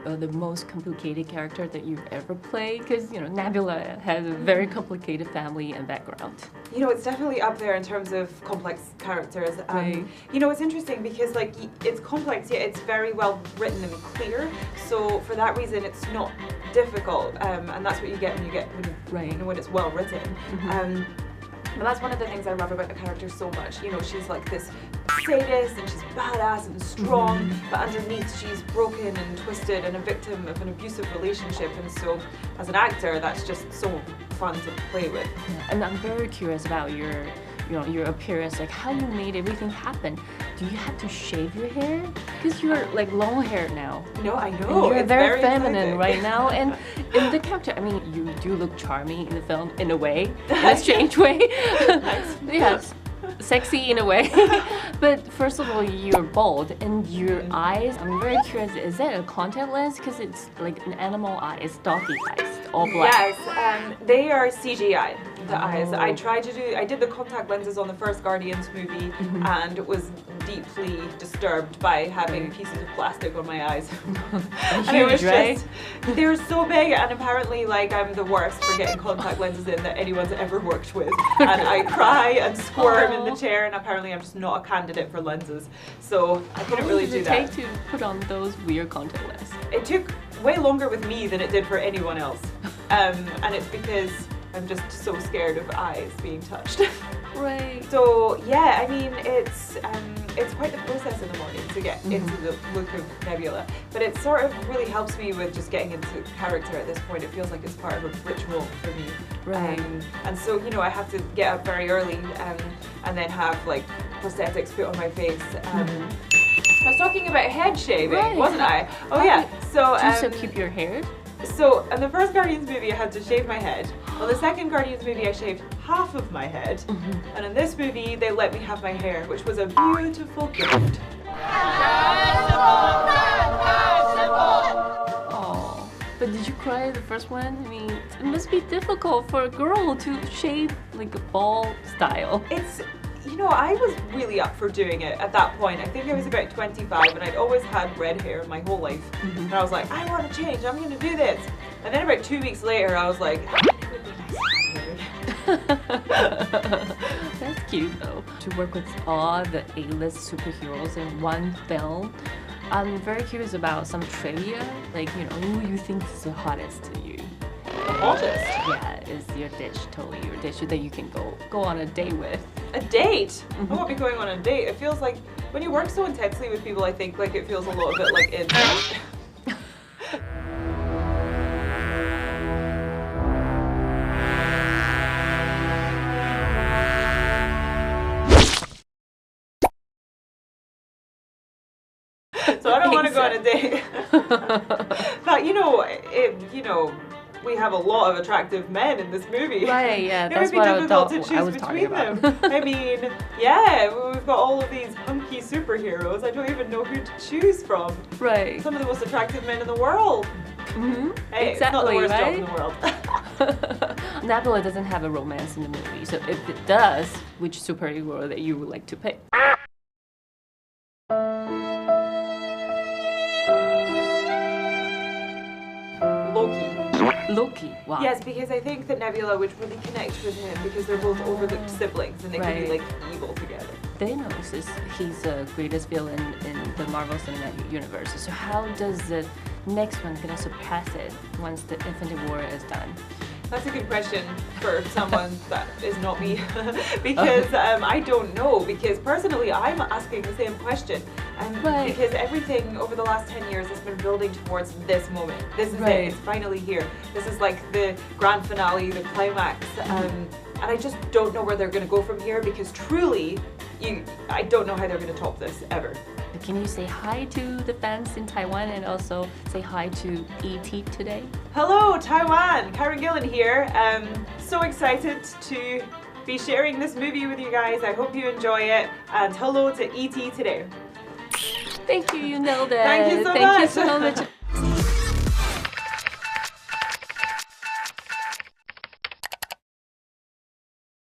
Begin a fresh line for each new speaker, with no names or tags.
the most complicated character that you've ever played? Because, you know, Nebula has a very complicated family and background.
You know, it's definitely up there in terms of complex characters.
Right.
You know, it's interesting because, like, it's complex, yet it's very well written and clear. So for that reason, it's not difficult, and that's what you get when it's well written. But that's one of the things I love about the character so much. You know, she's like this sadist and she's badass and strong, but underneath she's broken and twisted and a victim of an abusive relationship. And so, as an actor, that's just so fun to play with.
Yeah. And I'm very curious about your appearance, like how you made everything happen. Do you have to shave your hair? Because you're like long hair now.
No, I know.
And you're
it's
very feminine
exciting
right now. And in the character, I mean, you do look charming in the film in a way, in a strange way. Yes, sexy in a way. But first of all, you're bald and your eyes, I'm very curious, is that a contact lens? Because it's like an animal eye, it's doggy eyes, all black.
Yes, they are CGI, the eyes. I did the contact lenses on the first Guardians movie and was deeply disturbed by having pieces of plastic on my eyes. And it was just, they're so big, and apparently like I'm the worst for getting contact lenses in that anyone's ever worked with. And I cry and squirm in the chair, and apparently I'm just not a candidate for lenses. So I couldn't really do that.
How long did it take to put on those weird contact lenses?
It took way longer with me than it did for anyone else. And it's because I'm just so scared of eyes being touched.
Right.
So yeah, I mean, it's quite the process in the morning to get into the look of Nebula, but it sort of really helps me with just getting into character at this point. It feels like it's part of a ritual for me.
Right.
And so, you know, I have to get up very early and then have like prosthetics put on my face. I was talking about head shaving, wasn't I? Oh yeah. So
do you still keep your hair?
So in the first Guardians movie I had to shave my head. On the second Guardians movie I shaved half of my head. And in this movie they let me have my hair, which was a beautiful gift.
Oh, but did you cry the first one? I mean, it must be difficult for a girl to shave like a ball style.
You know, I was really up for doing it at that point. I think I was about 25 and I'd always had red hair my whole life. And I was like, I want to change, I'm going to do this. And then about 2 weeks later, I was like, it would be nice to have hair again.
That's cute though. To work with all the A-list superheroes in one film, I'm very curious about some trivia. Like, you know, who you think is the hottest to you?
The hottest?
Yeah, is your dish, totally your dish that you can go on a date with.
A date? I won't be going on a date. It feels like when you work so intensely with people, I think like it feels a little bit like incest. So I don't want to go on a date. But you know, we have a lot of attractive men in this movie.
Right, yeah,
it
that's
would be difficult to
I
choose
was
between
talking
them.
about.
I mean, yeah, we've got all of these hunky superheroes. I don't even know who to choose from.
Right.
Some of the most attractive men in the world. Hey,
exactly,
it's not the worst
right?
job in the world.
Nebula doesn't have a romance in the movie, so if it does, which superhero that you would like to pick? Loki, wow.
Yes, because I think that Nebula would really connect with him because they're both overlooked siblings and they can be like evil together.
Thanos he's the greatest villain in the Marvel Cinematic Universe. So how does the next one gonna surpass it once the Infinity War is done?
That's a good question for someone that is not me, because I don't know, because personally I'm asking the same question, because everything over the last 10 years has been building towards this moment. This is it, it's finally here. This is like the grand finale, the climax, and I just don't know where they're going to go from here, because truly, I don't know how they're going to top this, ever.
Can you say hi to the fans in Taiwan and also say hi to E.T. today?
Hello Taiwan, Karen Gillan here. So excited to be sharing this movie with you guys. I hope you enjoy it, and hello to E.T. today.
Thank you, you nailed it.
Thank you so much.
Thank you so much.